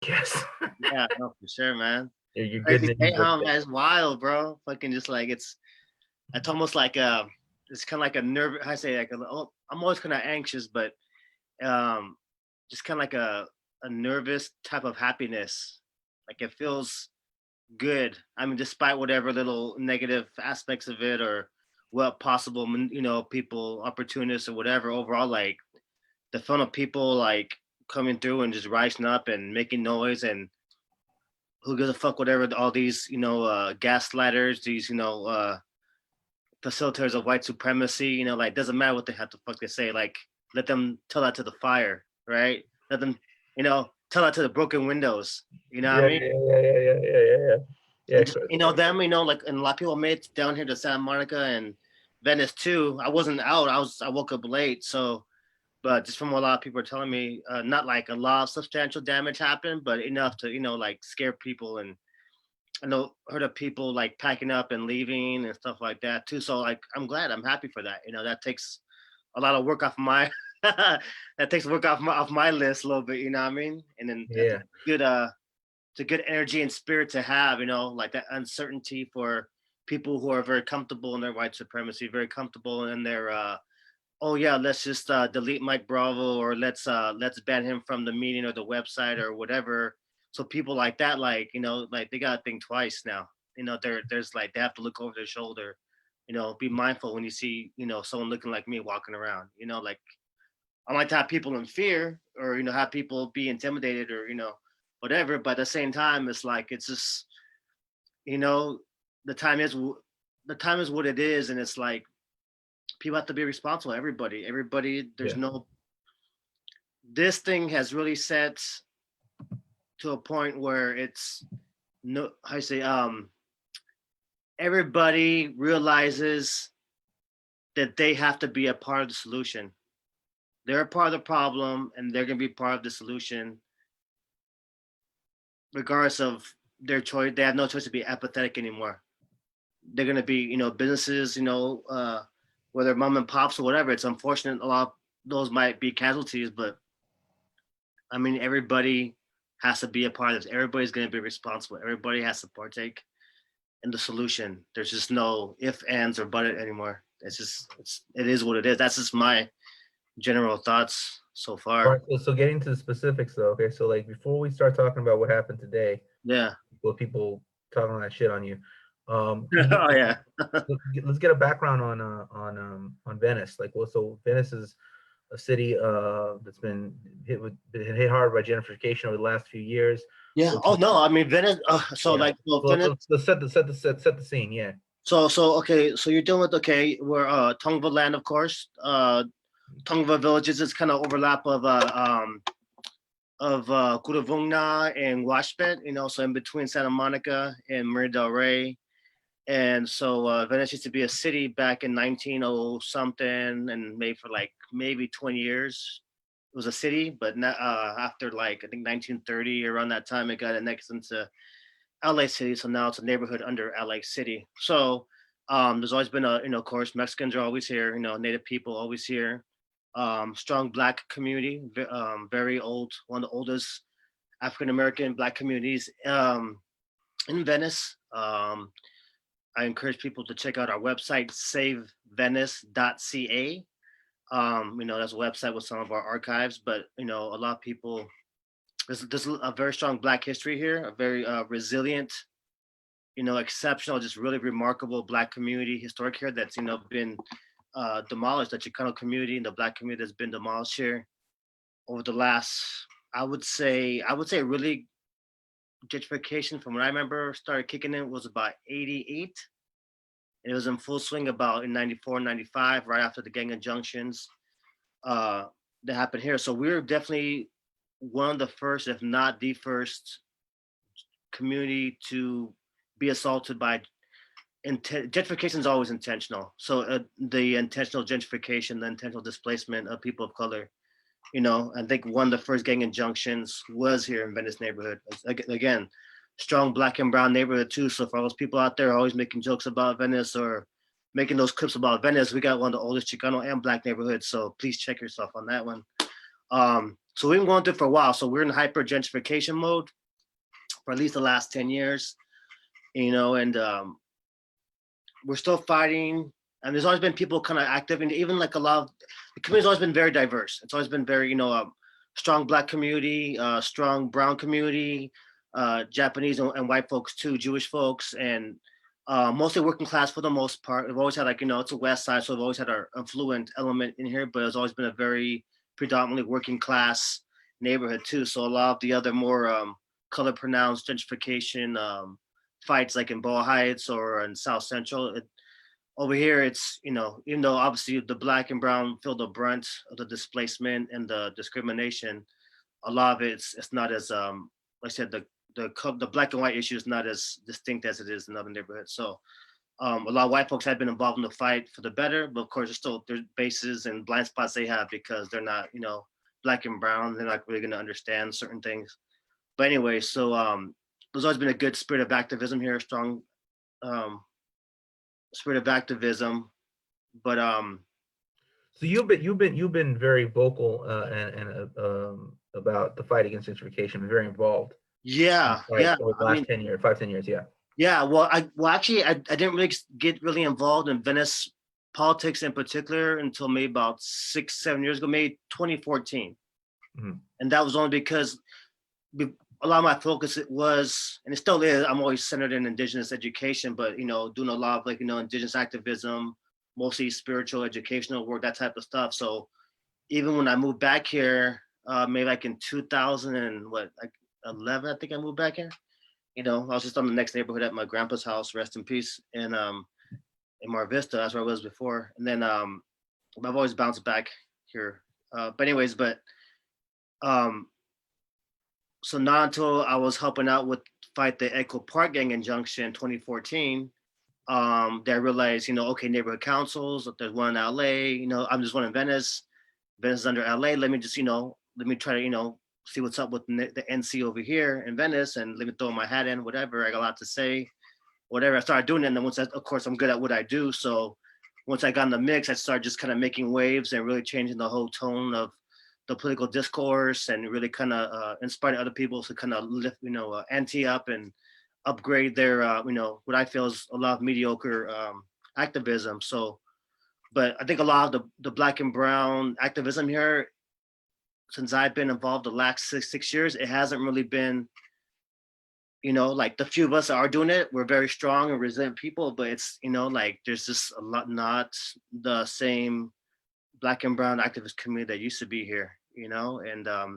podcast. Yeah, no, for sure, man. You're good Crazy news. Bayham, man, it's wild, bro. Fucking just like it's almost like it's kind of like a nerve. How I say like I'm always kind of anxious, but um, just kind of like a nervous type of happiness. Like it feels good. I mean, despite whatever little negative aspects of it or what possible, people, opportunists or whatever. Overall, like the fun of people like coming through and just rising up and making noise and who gives a fuck whatever all these gaslighters, these facilitators of white supremacy, like doesn't matter what they have to fuck they say, like let them tell that to the fire, right? Let them tell that to the broken windows, you know what I Yeah, mean? yeah, yeah, yeah, yeah, yeah, yeah, yeah. Yeah, And just, them, like, and a lot of people made it down here to Santa Monica and Venice too. I wasn't out, I woke up late, so but just from what a lot of people are telling me, not like a lot of substantial damage happened, but enough to like scare people. And I know heard of people like packing up and leaving and stuff like that too. So like I'm glad, I'm happy for that. That takes a lot of work off my that takes work off my list a little bit. You know what I mean? And then I think yeah, it's a good energy and spirit to have. Like that uncertainty for people who are very comfortable in their white supremacy, very comfortable in their oh yeah, let's just delete Mike Bravo or let's ban him from the meeting or the website or whatever. So people like that, like like they gotta think twice now. There's like they have to look over their shoulder. Be mindful when you see someone looking like me walking around. Like I like to have people in fear or have people be intimidated or whatever. But at the same time, it's like it's just you know the time is the time is what it is, and it's like people have to be responsible. Everybody. There's yeah, no. This thing has really set to a point where it's no. I say everybody realizes that they have to be a part of the solution. They're a part of the problem, and they're gonna be part of the solution, regardless of their choice. They have no choice to be apathetic anymore. They're gonna be, businesses, whether mom and pops or whatever. It's unfortunate a lot of those might be casualties, but I mean, everybody has to be a part of this. Everybody's going to be responsible. Everybody has to partake in the solution. There's just no if, ands, or but it anymore. It is what it is. That's just my general thoughts so all far. right. So getting to the specifics though, okay, so like before we start talking about what happened today, Yeah. with people talking that shit on you, can you Oh yeah. let's get a background on Venice. Like, well, so Venice is a city that's been hit hard by gentrification over the last few years. Yeah. Oh no. I mean, Venice. So Yeah. like, well, So Venice. let's set the scene. Yeah. So okay. So you're dealing with we're Tongva land, of course. Tongva villages is kind of overlap of Curuvungna and Washpet, so in between Santa Monica and Marina del Rey. And so Venice used to be a city back in 1900 something and made for like maybe 20 years. It was a city, but not, after like I think 1930 around that time, it got annexed into LA City. So now it's a neighborhood under LA City. So there's always been of course, Mexicans are always here, Native people always here. Strong Black community, very old, one of the oldest African American Black communities in Venice. I encourage people to check out our website, savevenice.ca. That's a website with some of our archives, but a lot of people. There's a very strong Black history here, a very resilient, exceptional, just really remarkable Black community historic here that's been demolished. The Chicano community and the Black community that's been demolished here over the last, I would say really gentrification from what I remember started kicking in was about 88. And it was in full swing about in 94, 95, right after the gang injunctions uh, that happened here. So we were definitely one of the first, if not the first community to be assaulted by gentrification is always intentional. So the intentional gentrification, the intentional displacement of people of color, I think one of the first gang injunctions was here in Venice neighborhood. Again, strong Black and brown neighborhood too. So for all those people out there always making jokes about Venice or making those clips about Venice, we got one of the oldest Chicano and Black neighborhoods. So please check yourself on that one. So we've been going through it for a while. So we're in hyper gentrification mode for at least the last 10 years, and we're still fighting. And there's always been people kind of active, and even like a lot of the community's always been very diverse. It's always been very, strong Black community, strong Brown community, Japanese and white folks too, Jewish folks, and mostly working class for the most part. We've always had it's a West Side, so we've always had our affluent element in here, but it's always been a very predominantly working class neighborhood too. So a lot of the other more color pronounced gentrification fights, like in Boa Heights or in South Central, over here, it's, even though obviously the Black and brown feel the brunt of the displacement and the discrimination, a lot of it's not as, like I said, the Black and white issue is not as distinct as it is in other neighborhoods. So a lot of white folks have been involved in the fight for the better, but of course, there's bases and blind spots they have because they're not, Black and brown. They're not really going to understand certain things. But anyway, so there's always been a good spirit of activism here, strong spirit of activism, but So you've been very vocal and about the fight against gentrification, very involved. yeah, Right, yeah. over the last 10 years, 5-10 years, yeah. Yeah. Well, actually, I didn't really get really involved in Venice politics in particular until maybe about 6-7 years ago, maybe 2014, and that was only because a lot of my focus was, and it still is, I'm always centered in Indigenous education, but doing a lot of Indigenous activism, mostly spiritual, educational work, that type of stuff. So even when I moved back here, maybe like in 2011, I think I moved back here. I was just on the next neighborhood at my grandpa's house, rest in peace, and in Mar Vista, that's where I was before. And then I've always bounced back here. So not until I was helping out with fight the Echo Park gang injunction in 2014, that I realized, okay, neighborhood councils, there's one in LA, I'm just one in Venice. Venice is under LA. Let me just, let me try to, see what's up with the NC over here in Venice, and let me throw my hat in, whatever. I got a lot to say, whatever. I started doing it. And then of course, I'm good at what I do. So once I got in the mix, I started just kind of making waves and really changing the whole tone of the political discourse, and really kind of inspiring other people to kind of lift, ante up and upgrade their, what I feel is a lot of mediocre activism. So, but I think a lot of the Black and brown activism here, since I've been involved the last six years, it hasn't really been, like the few of us that are doing it, we're very strong and resilient people, but it's, like there's just a lot, not the same Black and brown activist community that used to be here, and at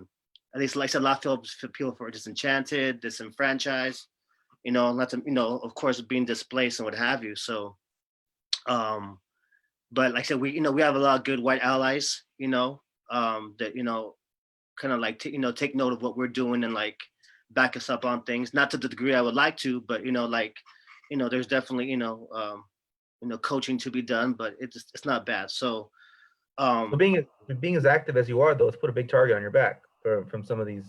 least like I said, a lot of people are disenchanted, disenfranchised, lots of, of course, being displaced and what have you. So, but like I said, we have a lot of good white allies, that, kind of like, take note of what we're doing and like back us up on things, not to the degree I would like to, but, there's definitely, coaching to be done, but it's not bad. So, So being as active as you are, though, it's put a big target on your back from some of these.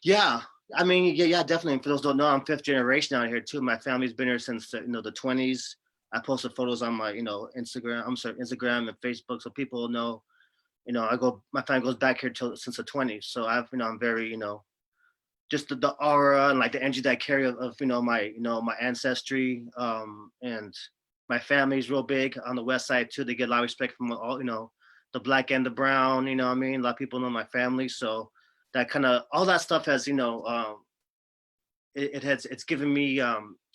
Yeah, I mean, yeah, definitely. For those who don't know, I'm fifth generation out here too. My family's been here since the 20s. I posted photos on my Instagram and Facebook, so people know. My family goes back here since the 20s. So I'm very just the aura and like the energy that I carry of my my ancestry, and my family's real big on the West Side too. They get a lot of respect from all the Black and the brown. What I mean, a lot of people know my family, so that kind of all that stuff has it's given me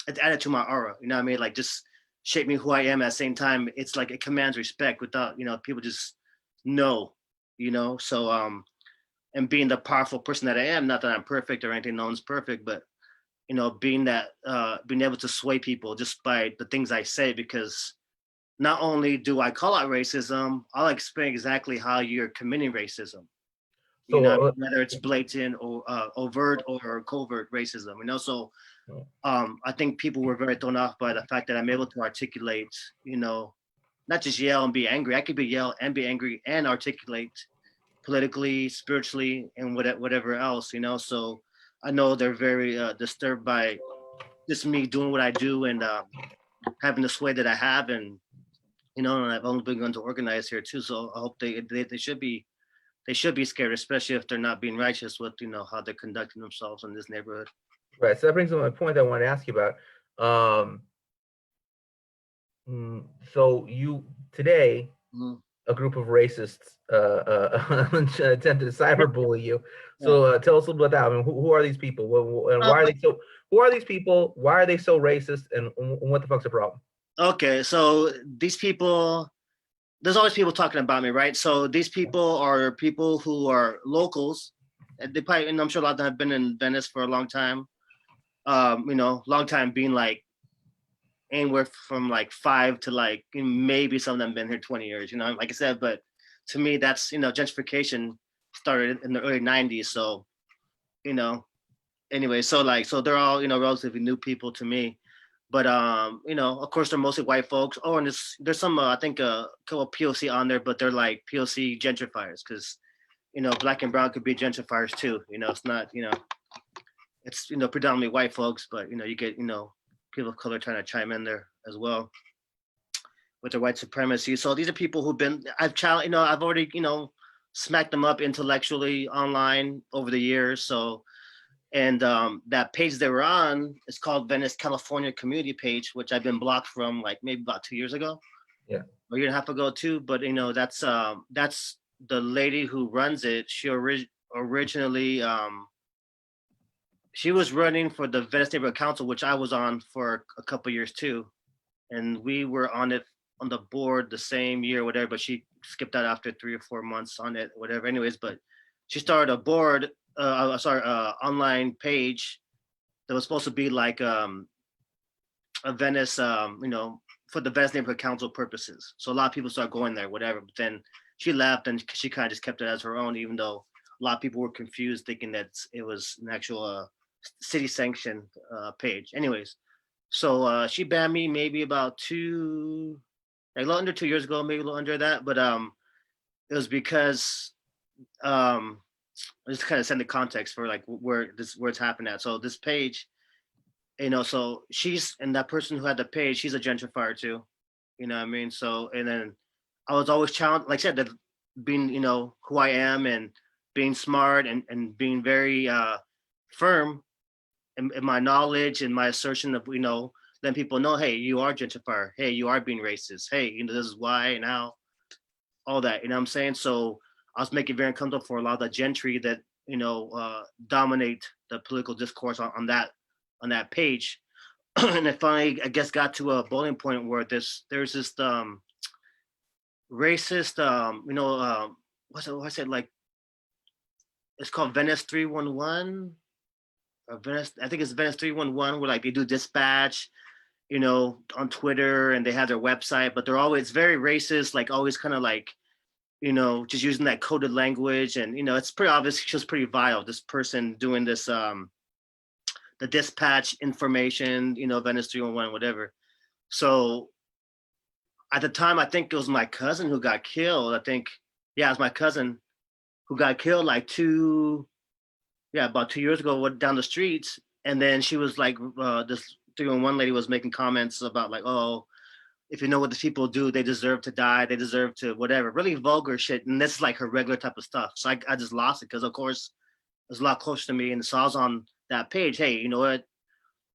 it's added to my aura. What I mean, like just shape me who I am. At the same time, it's like it commands respect without people just know. So and being the powerful person that I am, not that I'm perfect or anything, no one's perfect, but being able to sway people just by the things I say, because not only do I call out racism, I'll explain exactly how you're committing racism. So Whether it's blatant or overt or covert racism. So I think people were very thrown off by the fact that I'm able to articulate, not just yell and be angry. I could yell and be angry and articulate politically, spiritually, and whatever else. So I know they're very disturbed by just me doing what I do and having the sway that I have, and and I've only begun to organize here too. So I hope they should be they should be scared, especially if they're not being righteous with, how they're conducting themselves in this neighborhood. Right. So that brings me to my point I wanted to ask you about. Um, so you today, Mhm. a group of racists attempted to cyberbully you. Yeah. So tell us a little bit about that. I mean, who are these people? And Uh, why are they so? Who are these people? Why are they so racist? And what the fuck's the problem? okay, so these people, there's always people talking about me, right? So these people are people who are locals. And they probably, and I'm sure a lot of them have been in Venice for a long time. Long time being like anywhere from like 5 to like maybe some of them been here 20 years, like I said, but to me that's gentrification started in the early 90s. So, you know, anyway, so they're all, relatively new people to me. But of course they're mostly white folks. Oh, and there's some I think a couple POC on there, but they're like POC gentrifiers because black and brown could be gentrifiers too. It's not, it's predominantly white folks, but you get people of color trying to chime in there as well with their white supremacy. So these are people who've been I've challenged, I've already smacked them up intellectually online over the years. So and that page they were on is called Venice, California community page, which I've been blocked from like maybe about 2 years ago, Yeah. or a year and a half ago too. But that's the lady who runs it. She originally she was running for the Venice Neighborhood Council, which I was on for a couple years too, and we were on it on the board the same year, whatever. But she skipped out after 3 or 4 months on it, whatever. Anyways, but she started a board, online page that was supposed to be like a Venice, for the Venice Neighborhood Council purposes. So a lot of people started going there, whatever. But then she left, and she kind of just kept it as her own, even though a lot of people were confused, thinking that it was an actual city sanctioned page. Anyways, so she banned me maybe about like a little under 2 years ago, maybe a little under that. But it was because just kind of send the context for like where it's happened at. So this page, so she's and that person who had the page, she's a gentrifier too. You know what I mean? So and then I was always challenged, like I said, that being who I am and being smart and being very firm in my knowledge and my assertion of letting people know, hey, you are gentrifier, hey, you are being racist, hey, this is why and how, all that. You know what I'm saying? So I was making it very uncomfortable for a lot of the gentry that dominate the political discourse on that page. And it finally, I guess, got to a boiling point where there's this racist, what's it? What's it like? It's called Venice 311. Or Venice, I think it's Venice 311, where like they do dispatch, on Twitter, and they have their website, but they're always very racist, like always kind of like, just using that coded language. And, it's pretty obvious, just pretty vile, this person doing this, the dispatch information, Venice 311, whatever. So at the time, I think it was my cousin who got killed. I think, yeah, it was my cousin who got killed like about 2 years ago, went down the streets. And then she was like, this 311 lady was making comments about like, oh, if you know what these people do, they deserve to die. They deserve to whatever, really vulgar shit. And this is like her regular type of stuff. So I just lost it because, of course, it was a lot closer to me. And so I was on that page. Hey, you know what?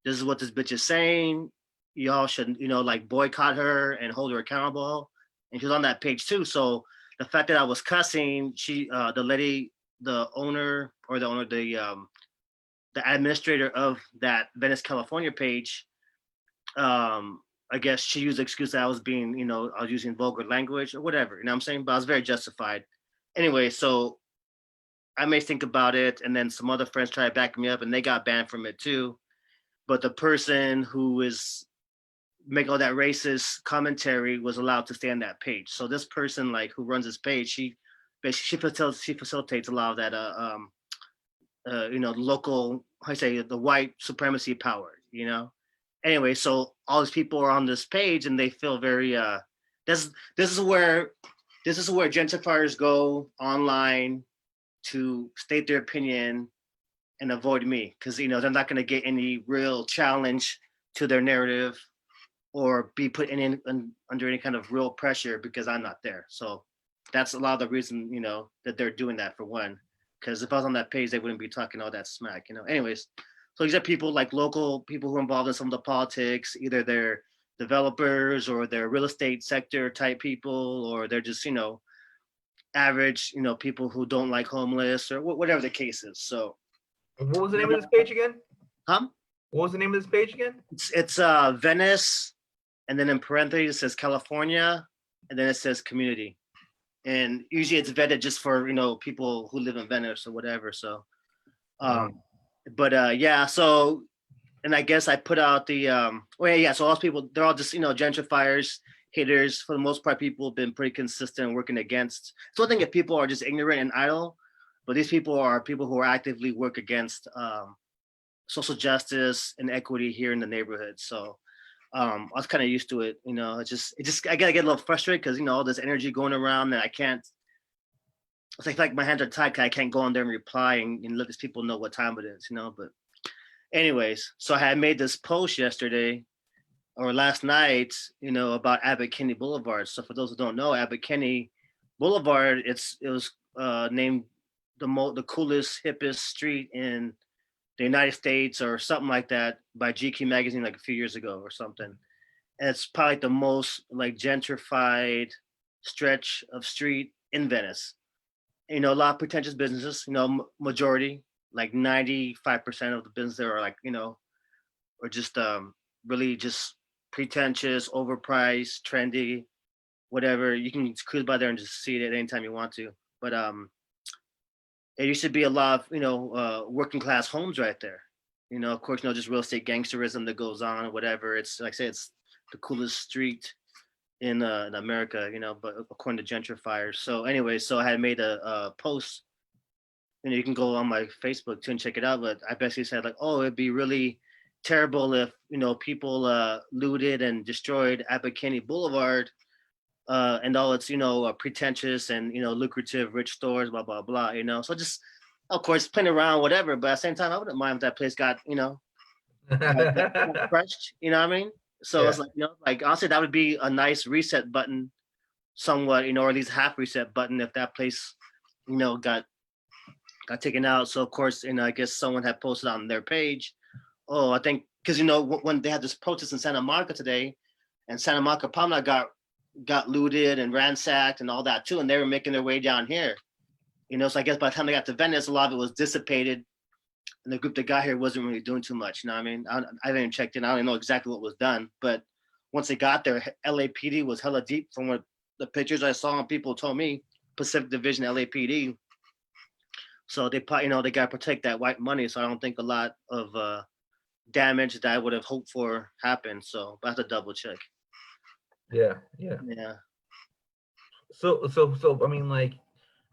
This is what this bitch is saying. Y'all should, like boycott her and hold her accountable. And she was on that page too. So the fact that I was cussing, the lady, the administrator of that Venice, California page, I guess she used the excuse that I was being, I was using vulgar language or whatever, you know what I'm saying? But I was very justified. Anyway, so I may think about it, and then some other friends tried to back me up, and they got banned from it too. But the person who is making all that racist commentary was allowed to stay on that page. So this person, like who runs this page, she facilitates a lot of that, local, how I say, the white supremacy power, Anyway, so all these people are on this page, and they feel very. This is where gentrifiers go online to state their opinion and avoid me, because they're not going to get any real challenge to their narrative or be put under any kind of real pressure because I'm not there. So that's a lot of the reason, that they're doing that, for one. Because if I was on that page, they wouldn't be talking all that smack, Anyways, so these are people like local people who are involved in some of the politics. Either they're developers or they're real estate sector type people, or they're just, average, people who don't like homeless or whatever the case is. So, What was the name of this page again? huh? What was the name of this page again? It's Venice, and then in parentheses it says California, and then it says community. And usually it's vetted just for people who live in Venice or whatever. So, but yeah. So, and I guess I put out the yeah. So all those people, they're all just gentrifiers, haters. For the most part, people have been pretty consistent working against. So I think if people are just ignorant and idle, but these people are people who are actively work against social justice and equity here in the neighborhood. So I was kind of used to it. I gotta get a little frustrated because all this energy going around and I can't. It's like my hands are tied. I can't go on there and reply and let these people know what time it is. But anyways, so I had made this post yesterday or last night, about Abbot Kinney Boulevard. So for those who don't know, Abbot Kinney Boulevard, it was named the coolest, hippest street in the United States or something like that by GQ magazine like a few years ago or something. And it's probably the most like gentrified stretch of street in Venice. A lot of pretentious businesses, majority, like 95% of the business there are like, or just really just pretentious, overpriced, trendy, whatever. You can cruise by there and just see it anytime you want to. But it used to be a lot of working class homes right there. Of course, just real estate gangsterism that goes on, whatever. It's like I say, it's the coolest street in America, but according to gentrifiers. So anyway, so I had made a post. You can go on my Facebook too and check it out. But I basically said like, oh, it'd be really terrible if people looted and destroyed Abbot Kinney Boulevard and all its pretentious and lucrative rich stores, blah blah blah. So just of course playing around, whatever. But at the same time, I wouldn't mind if that place got got crushed. You know what I mean? So Yeah. it's like like honestly, that would be a nice reset button, somewhat, or at least half reset button if that place, got taken out. So of course, I guess someone had posted on their page. Oh, I think because when they had this protest in Santa Monica today, and Santa Monica Promenade got looted and ransacked and all that too, and they were making their way down here. So I guess by the time they got to Venice, a lot of it was dissipated, and the group that got here wasn't really doing too much. You know what I mean? I didn't check in. I don't know exactly what was done, but once they got there, LAPD was hella deep from what the pictures I saw and people told me. Pacific Division LAPD. So they got to protect that white money. So I don't think a lot of damage that I would have hoped for happened. So I have to double check. Yeah. Yeah. So I mean, like,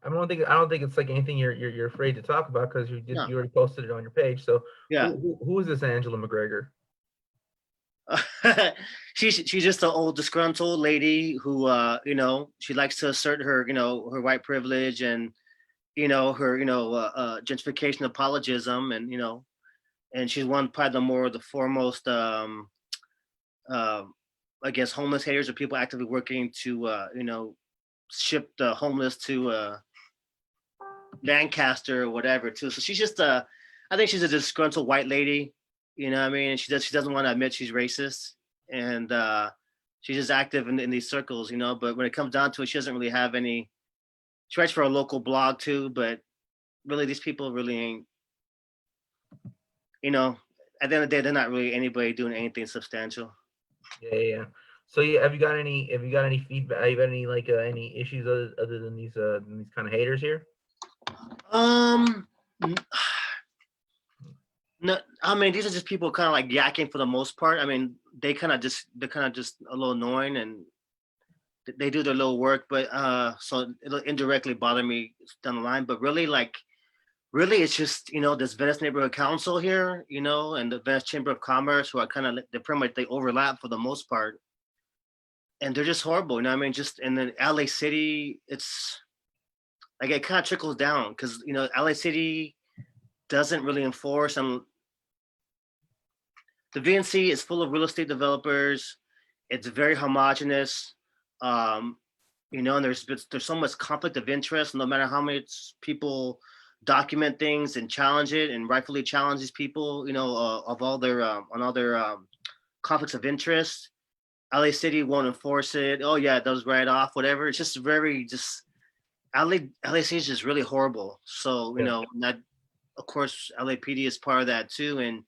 I don't think it's like anything you're afraid to talk about because you already posted it on your page. So yeah, who is this Angela McGregor? she's just an old disgruntled lady who she likes to assert her her white privilege and her gentrification apologism and she's probably the foremost I guess homeless haters or people actively working to ship the homeless to Lancaster or whatever too. So she's just I think she's a disgruntled white lady. You know what I mean? She doesn't want to admit she's racist, and she's just active in these circles, But when it comes down to it, she doesn't really have any. She writes for a local blog too, but really, these people really ain't. At the end of the day, they're not really anybody doing anything substantial. Yeah. So have you got any feedback? Have you got any any issues other than these kind of haters here? No, I mean these are just people kind of like yakking for the most part. I mean they're kind of just a little annoying and they do their little work, but so it'll indirectly bother me down the line. But really, it's just this Venice Neighborhood Council here, and the Venice Chamber of Commerce, who are they overlap for the most part, and they're just horrible. I mean, just in the LA City, it's like it kind of trickles down because LA City doesn't really enforce and the VNC is full of real estate developers. It's very homogenous. And there's so much conflict of interest. No matter how much people document things and challenge it, and rightfully challenge these people, of all their on all their conflicts of interest, LA City won't enforce it. Oh yeah, it does right off, whatever. It's just very just LA City is just really horrible. So Yeah. that of course LAPD is part of that too, and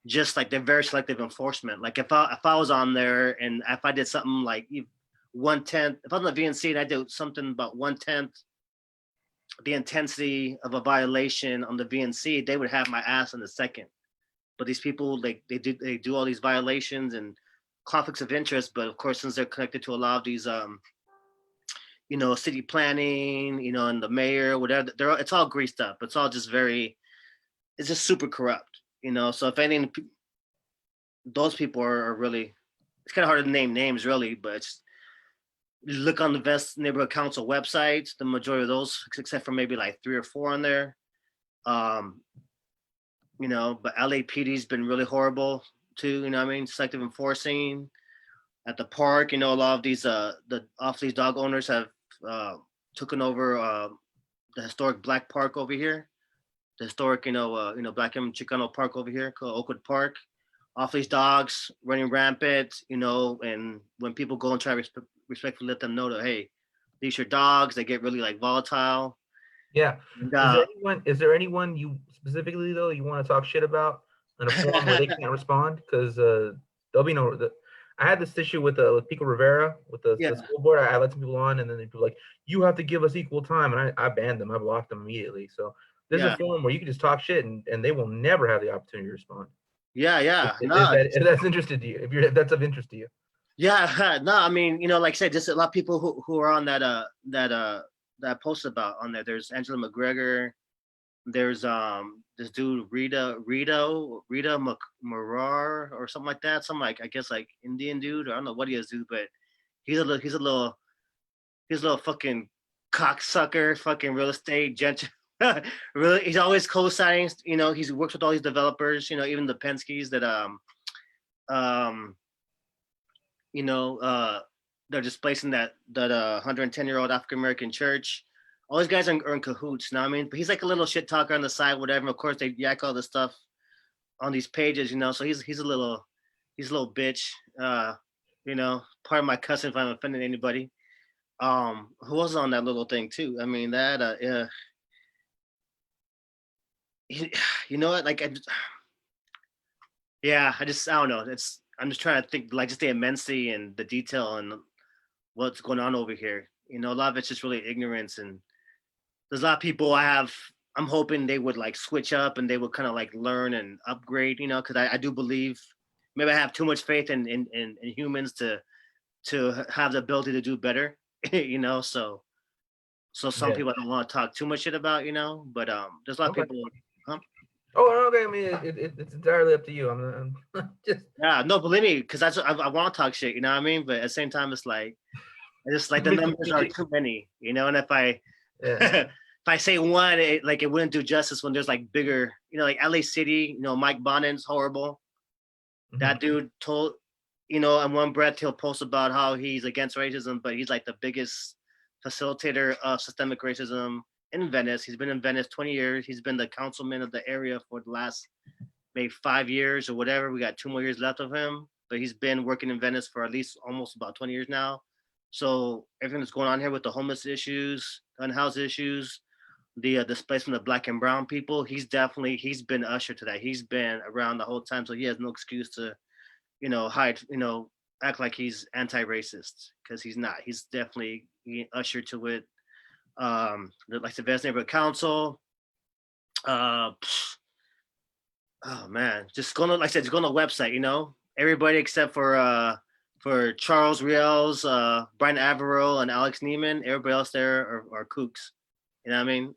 just like they're very selective enforcement. Like if I was on there and if I did something like 1/10, if I was on the VNC and I did something about 1/10 the intensity of a violation on the VNC, they would have my ass in a second. But these people, like they do all these violations and conflicts of interest. But of course, since they're connected to a lot of these city planning, and the mayor, whatever, it's all greased up. It's all just it's just super corrupt. So if anything, those people are really, it's kind of hard to name names really, but look on the Venice Neighborhood Council website, the majority of those, except for maybe like 3 or 4 on there. Um, but LAPD's been really horrible too, selective enforcing at the park. A lot of these the off leash dog owners have taken over the historic Black Park over here, the historic Black and Chicano Park over here called Oakwood Park. Off leash dogs running rampant, and when people go and try to respectfully let them know that, hey, these are dogs, they get really like volatile. Yeah. And, Is there anyone you specifically though you want to talk shit about in a forum where they can't respond? Because there'll be no. I had this issue with Pico Rivera with the yeah, school board. I let some people on, and then people were like, "You have to give us equal time," and I banned them. I blocked them immediately. So there's a yeah, forum where you can just talk shit, and they will never have the opportunity to respond. yeah. No, If that's interested to you, if that's of interest to you. yeah, no. I mean, like I said, just a lot of people who are on that post about on there. There's Angela McGregor. There's this dude Rita Marar or something like that. Some like I guess like Indian dude. Or I don't know what he is, dude, but he's a little fucking cocksucker, fucking real estate gent. Really, he's always co-signing. He's works with all these developers. Even the Penskes that um they're displacing that 110-year-old African American church. All these guys are in cahoots. Now I mean, but he's like a little shit talker on the side, whatever. Of course, they yak all this stuff on these pages. So he's a little bitch. Part of my cousin if I'm offending anybody. Who was on that little thing too? I mean that you know what? Like I don't know. I'm just trying to think like just the immensity and the detail and what's going on over here. A lot of it's just really ignorance, and there's a lot of people I'm hoping they would like switch up and they would kind of like learn and upgrade, because I do believe maybe I have too much faith in humans to have the ability to do better, so some Yeah. people I don't want to talk too much shit about, but there's a lot Okay. of people. Oh, okay. I mean, it's entirely up to you. I'm just. Yeah, no, believe me, because I want to talk shit, you know what I mean? But at the same time, it's like, the numbers are too many, and if I Yeah. if I say one, it wouldn't do justice when there's like bigger, like LA City, Mike Bonin's horrible. That dude told, in one breath he'll post about how he's against racism, but he's like the biggest facilitator of systemic racism in Venice. He's been in Venice 20 years. He's been the councilman of the area for the last maybe 5 years or whatever. We got 2 more years left of him, but he's been working in Venice for at least almost about 20 years now. So everything that's going on here with the homeless issues, unhoused issues, the displacement of Black and brown people, he's been usher to that. He's been around the whole time, so he has no excuse to, hide, act like he's anti-racist, because he's not. He's definitely ushered to it. Like the Venice Neighborhood Council. Oh man, just go to, like I said, just go on the website. Everybody except for Charles Riels, Brian Averill, and Alex Neiman. Everybody else there are kooks. You know what I mean?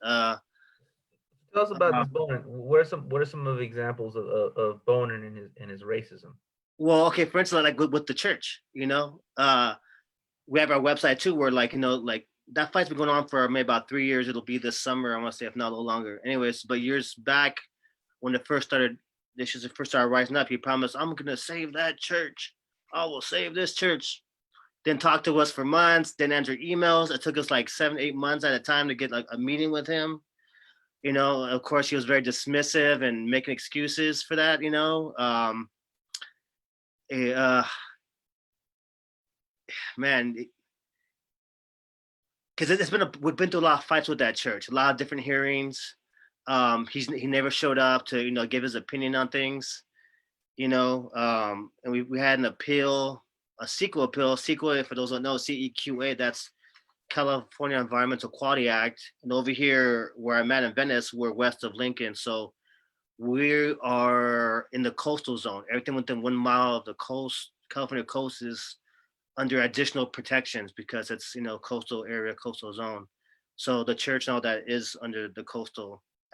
Tell us about this Bonin. What are some of the examples of Bonin and his racism? Well, okay, for instance, like with the church, we have our website too, where like that fight's been going on for maybe about 3 years. It'll be this summer, I want to say, if not a little longer. Anyways, but years back when the issues first started rising up, he promised, "I'm gonna save that church. I will save this church." didn't talk to us for months, didn't answer emails. It took us like 7, 8 months at a time to get like a meeting with him. You know, of course, he was very dismissive and making excuses for that. You know, eh, uh, man, because it's been we've been through a lot of fights with that church, a lot of different hearings. He never showed up to give his opinion on things. And we had an appeal, a CEQA appeal. CEQA, for those who don't know, CEQA, that's California Environmental Quality Act. And over here where I'm at in Venice, we're west of Lincoln. So we are in the coastal zone. Everything within 1 mile of the coast, California coast, is under additional protections because it's, coastal area, coastal zone. So the church and all that is under the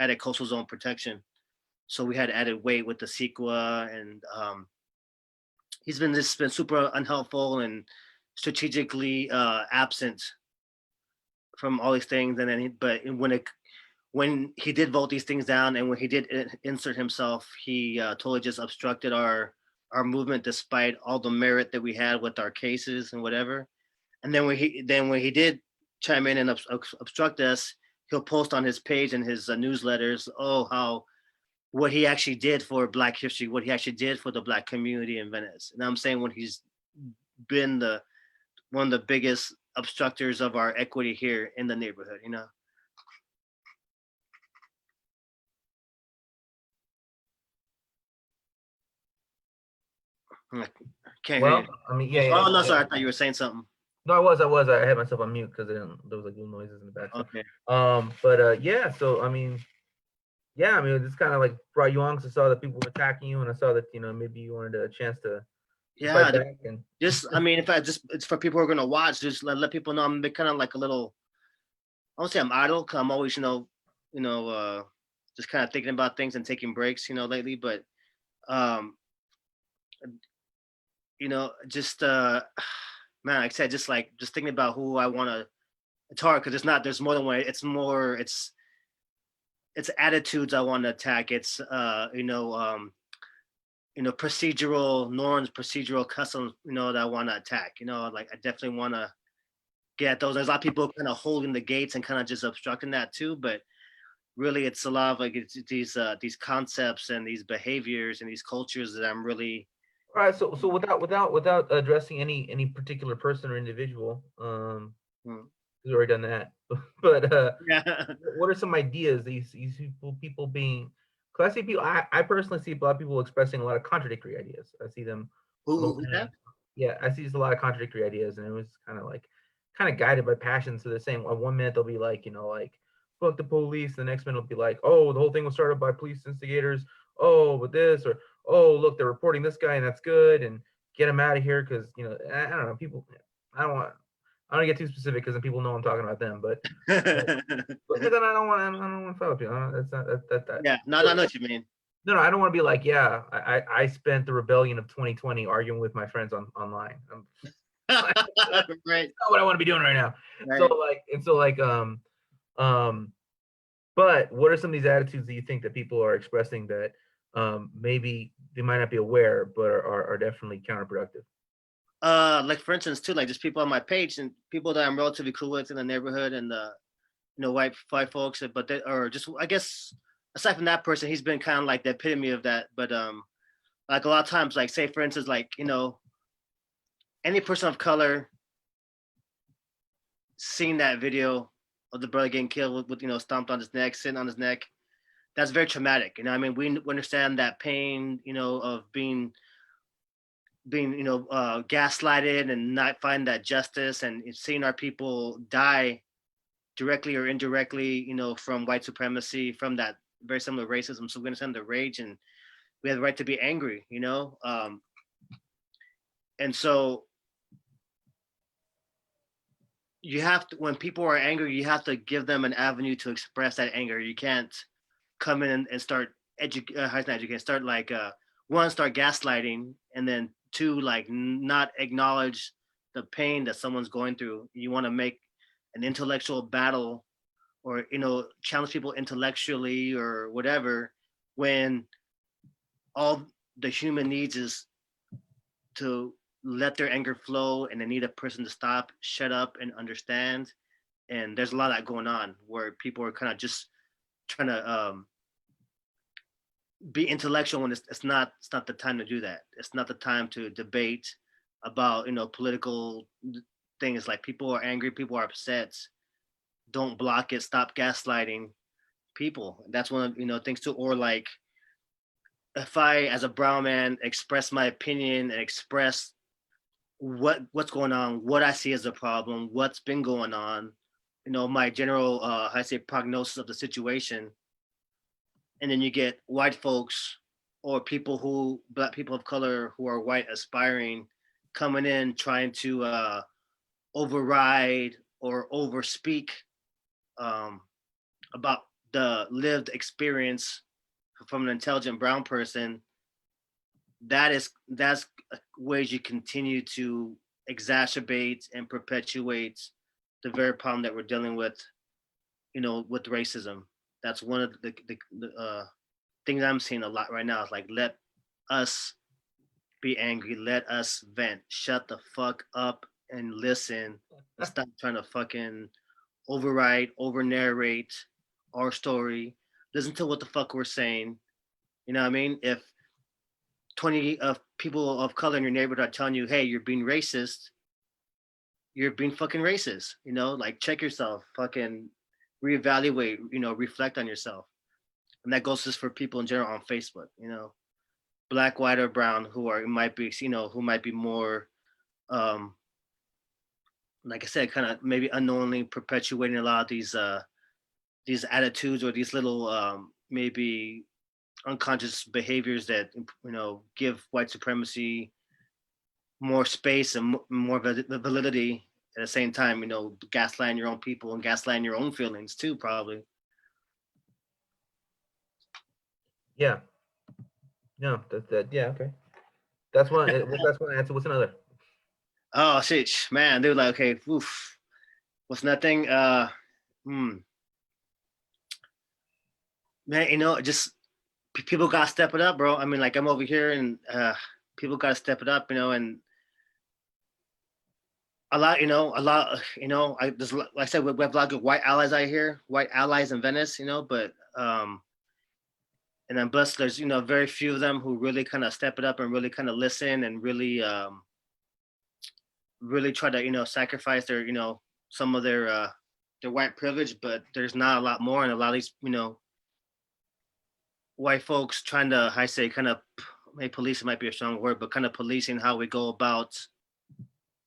added coastal zone protection. So we had added weight with the CEQA, and he's been super unhelpful and strategically absent from all these things. And then, when he did vote these things down, and when he did insert himself, he totally just obstructed our movement, despite all the merit that we had with our cases and whatever. And then when he did chime in and obstruct us, he'll post on his page and his newsletters, what he actually did for Black history, what he actually did for the Black community in Venice. And I'm saying when he's been one of the biggest obstructors of our equity here in the neighborhood, Can't hear you. I mean, yeah. Oh, no, sorry. I thought you were saying something. No, I was. I had myself on mute because there was like little noises in the background. Okay. Yeah. So I mean, it's kind of like brought you on because I saw that people were attacking you, and I saw that maybe you wanted a chance to fight back. And in fact, it's for people who are gonna watch. Just let people know I'm kind of like a little. I won't say I'm idle, because I'm always just kind of thinking about things and taking breaks, lately. But just man, like I said, just thinking about who I want to. It's hard because there's more than one. It's attitudes I want to attack. It's procedural norms, procedural customs, that I want to attack. Like I definitely want to get those. There's a lot of people kind of holding the gates and kind of just obstructing that too. But really, it's a lot of like these concepts and these behaviors and these cultures that I'm really. All right. So without addressing any particular person or individual, we've already done that. But Yeah. what are some ideas these people being? Because I see people. I personally see a lot of people expressing a lot of contradictory ideas. I see them. Who's that? Yeah, I see a lot of contradictory ideas, and it was kind of guided by passion. So they're saying one minute they'll be like, fuck the police. The next minute it'll be like, oh, the whole thing was started by police instigators. Oh, but this, or oh, look, they're reporting this guy, and that's good, and get him out of here because I don't know, people. I don't get too specific because then people know I'm talking about them, but then I don't want to fight with you. That's not that. Yeah, no, I know what you mean. No, I don't want to be like, yeah, I spent the rebellion of 2020 arguing with my friends online. Right. That's not what I want to be doing right now. Right. But what are some of these attitudes that you think that people are expressing that maybe they might not be aware, but are definitely counterproductive? Like for instance, too, like just people on my page and people that I'm relatively cool with in the neighborhood, and white folks, but they or just, I guess, aside from that person, he's been kind of like the epitome of that. But like a lot of times, like say for instance, like any person of color seeing that video of the brother getting killed with stomped on his neck, sitting on his neck, that's very traumatic. I mean, we understand that pain, of being gaslighted and not finding that justice, and seeing our people die directly or indirectly, from white supremacy, from that very similar racism. So we understand the rage, and we have the right to be angry, and so you have to, when people are angry, you have to give them an avenue to express that anger. You can't come in and start start like one, start gaslighting, and then two, like not acknowledge the pain that someone's going through. You want to make an intellectual battle, or challenge people intellectually or whatever, when all the human needs is to let their anger flow, and they need a person to stop, shut up, and understand. And there's a lot of that going on where people are kind of just trying to be intellectual when it's not the time to do that. It's not the time to debate about political things. Like, people are angry, people are upset. Don't block it. Stop gaslighting people. That's one of things too. Or like, if I, as a brown man, express my opinion and express what's going on, what I see as a problem, what's been going on, my general I say prognosis of the situation, and then you get white folks or black people of color who are white aspiring coming in trying to override or overspeak about the lived experience from an intelligent brown person. That's ways you continue to exacerbate and perpetuate the very problem that we're dealing with, with racism. That's one of the things I'm seeing a lot right now. Is like, let us be angry, let us vent, shut the fuck up and listen, and stop trying to fucking override, over narrate our story. Listen to what the fuck we're saying. You know what I mean? If 20 of people of color in your neighborhood are telling you, hey, you're being racist, you're being fucking racist. Like, check yourself, fucking reevaluate, reflect on yourself. And that goes just for people in general on Facebook, black, white, or brown, who might be more like I said, kind of maybe unknowingly perpetuating a lot of these attitudes or these little maybe unconscious behaviors that give white supremacy more space and more validity. At the same time, gaslighting your own people and gaslighting your own feelings too, probably. Yeah. No, that. Yeah, okay. That's one. That's one answer. What's another? Oh shit, man, dude. Like, okay, oof. What's nothing? Man, just people gotta step it up, bro. I mean, like, I'm over here and people gotta step it up, and a lot, I just, like I said, we have a lot of white allies out here, white allies in Venice, but and then plus there's very few of them who really kind of step it up and really kind of listen and really really try to sacrifice their some of their white privilege. But there's not a lot more, and a lot of these white folks trying to, I say, kind of, maybe police might be a strong word, but kind of policing how we go about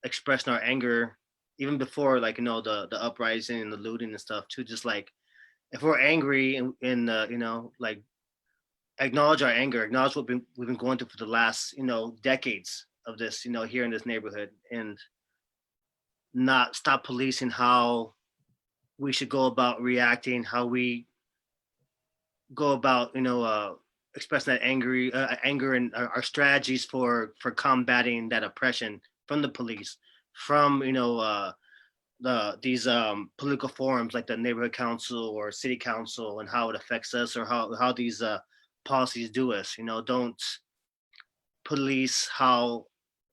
expressing our anger, even before, like, the uprising and the looting and stuff too. Just like, if we're angry and like, acknowledge our anger, acknowledge what we've been going through for the last decades of this here in this neighborhood, and not stop policing how we should go about reacting, how we go about expressing that anger, and our strategies for combating that oppression from the police, from these political forums like the neighborhood council or city council, and how it affects us, or how these policies do us. Don't police how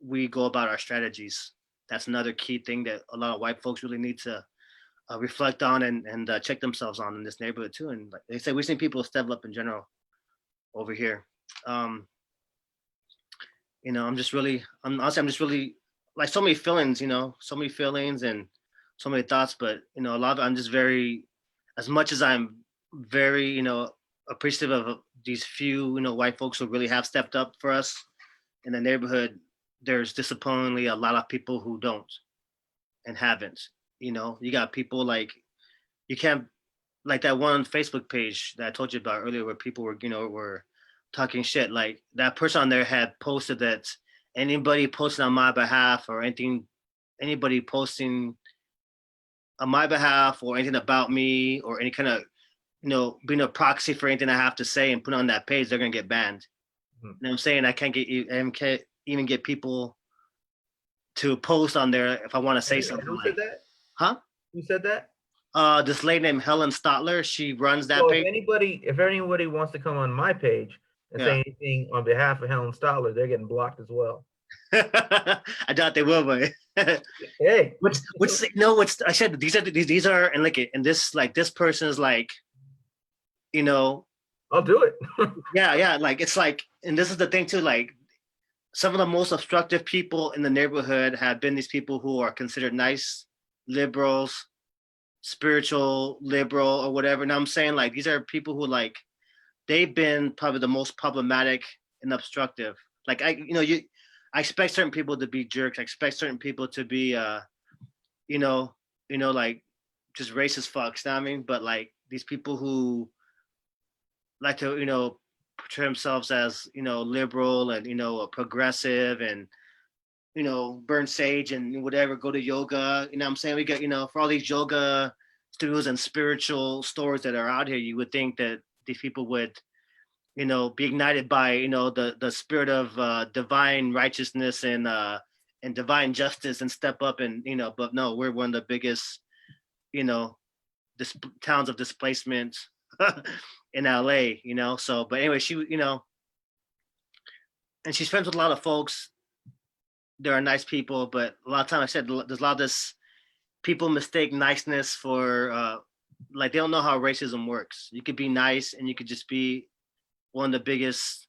we go about our strategies. That's another key thing that a lot of white folks really need to reflect on and check themselves on in this neighborhood too. And like they say, we've seen people step up in general over here. I'm just really, like, so many feelings, so many feelings and so many thoughts, but a lot of it, I'm just very, as much as I'm very, appreciative of these few, white folks who really have stepped up for us in the neighborhood, there's disappointingly a lot of people who don't and haven't. You got people like, you can't, like that one Facebook page that I told you about earlier, where people were talking shit. Like, that person on there had posted that anybody posting on my behalf or anybody posting on my behalf or anything about me or any kind of, being a proxy for anything I have to say and put on that page, they're gonna get banned. Mm-hmm. You know what I'm saying? I can't even get people to post on there if I want to say something. Who said that? Huh? Who said that? This lady named Helen Stotler. She runs that page. If anybody wants to come on my page and say anything on behalf of Helen Stotler, they're getting blocked as well. I doubt they will, but Hey, what's no, what's I said these are and like and this like this person is like, you know, I'll do it. yeah, like it's like, and this is the thing too, like some of the most obstructive people in the neighborhood have been these people who are considered nice liberals, spiritual liberal or whatever. Now I'm saying like these are people who like they've been probably the most problematic and obstructive. Like I expect certain people to be jerks. I expect certain people to be you know, like just racist fucks, you know what I mean? But like these people who like to, portray themselves as, liberal and, progressive and, burn sage and whatever, go to yoga. You know what I'm saying? We got, for all these yoga studios and spiritual stores that are out here, you would think that these people would, be ignited by, the spirit of divine righteousness and divine justice and step up and, but no, we're one of the biggest, you know, towns of displacement in LA, So, but anyway, she, and she's friends with a lot of folks. There are nice people, but a lot of times I said there's a lot of this people mistake niceness for like they don't know how racism works. You could be nice and you could just be one of the biggest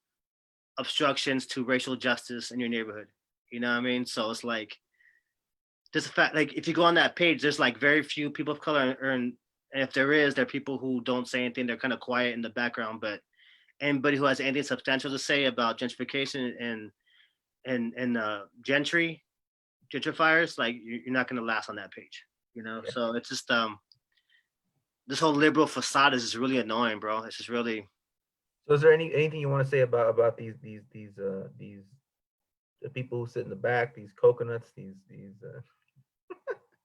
obstructions to racial justice in your neighborhood. You know what I mean? So it's like just a fact, like if you go on that page, there's like very few people of color and if there is, there are people who don't say anything. They're kind of quiet in the background, but anybody who has anything substantial to say about gentrification and gentrifiers, like you're not going to last on that page, Yeah. So it's just this whole liberal facade is just really annoying, bro. It's just really. So is there anything you want to say about these the people who sit in the back, these coconuts, these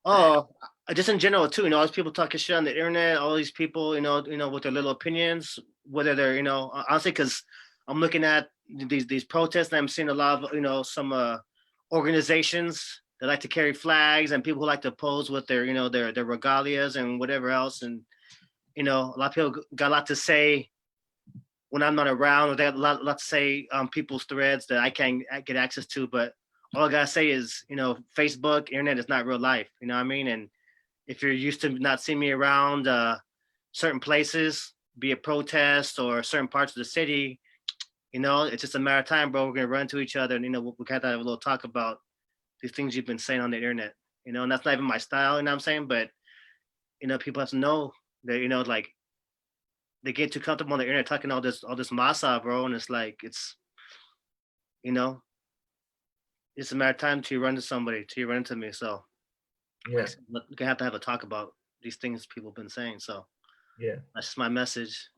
Oh, just in general too, all these people talking shit on the internet, all these people, with their little opinions, whether they're, honestly, because I'm looking at these protests and I'm seeing a lot of, some organizations that like to carry flags and people who like to pose with their, their regalias and whatever else. And, a lot of people got a lot to say when I'm not around, or they got a lot to say on people's threads that I can't get access to, but all I gotta say is, Facebook, internet is not real life. You know what I mean? And if you're used to not seeing me around certain places, be it protests or certain parts of the city, it's just a matter of time, bro. We're gonna run to each other, and we kind of have a little talk about these things you've been saying on the internet. And that's not even my style. You know what I'm saying? But people have to know that like they get too comfortable on the internet talking all this masa, bro, and it's like it's it's a matter of time till you run to somebody, till you run into me. So yeah, we're gonna have to have a talk about these things people have been saying. So yeah, that's just my message.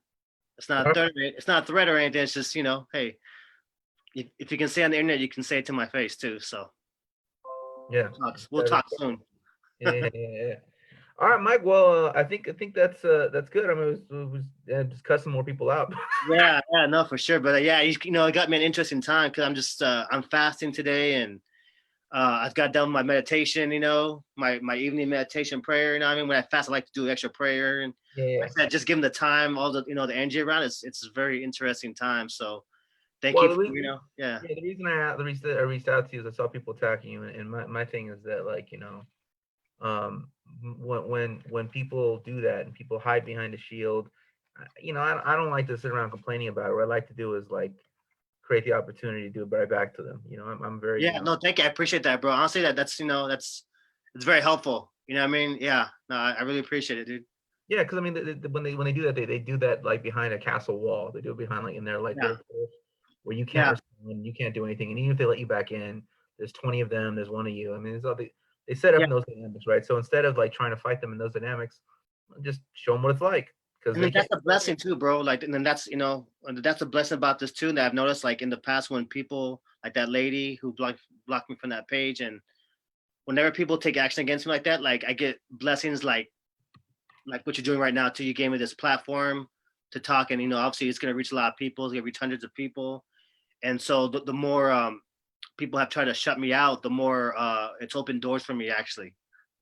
It's not a threat. It's not a threat or anything. It's just hey, if you can say on the internet, you can say it to my face too. So yeah, we'll talk soon. yeah. All right, Mike. Well, I think that's good. I mean, it was just cussing more people out. yeah, no, for sure. But yeah, it got me an interesting time because I'm just I'm fasting today and I've got done my meditation. My evening meditation prayer. I mean, when I fast, I like to do extra prayer and Yeah. I said, just give them the time, all the the energy around. It's a very interesting time. So thank Well, you. For, yeah. The reason I reached out to you is I saw people attacking you, and my thing is that like when people do that and people hide behind a shield, I don't like to sit around complaining about it. What I like to do is like create the opportunity to do it right back to them. I'm very no, thank you. I appreciate that, bro. Honestly, that's it's very helpful. You know what I mean? Yeah, no, I really appreciate it, dude. Yeah, because I mean, when they do that, they do that like behind a castle wall. They do it behind like in their their where you can't respond, you can't do anything, and even if they let you back in, there's 20 of them, there's one of you. I mean, it's all they set up in those dynamics, right? So instead of like trying to fight them in those dynamics, just show them what it's like. Because that's a blessing too, bro. Like, and then that's that's a blessing about this too. That I've noticed, like in the past, when people like that lady who blocked me from that page, and whenever people take action against me like that, like I get blessings like what you're doing right now too. You gave me this platform to talk, and obviously it's gonna reach a lot of people. It's gonna reach hundreds of people, and so the more people have tried to shut me out, the more it's opened doors for me actually.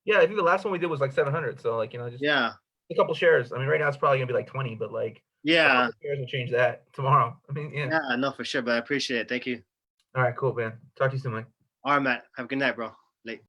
Yeah, I think the last one we did was like 700. So like just a couple shares. I mean, right now it's probably gonna be like 20, but like a couple shares will change that tomorrow. I mean, yeah, no, for sure. But I appreciate it. Thank you. All right, cool, man. Talk to you soon, Mike. All right, Matt. Have a good night, bro.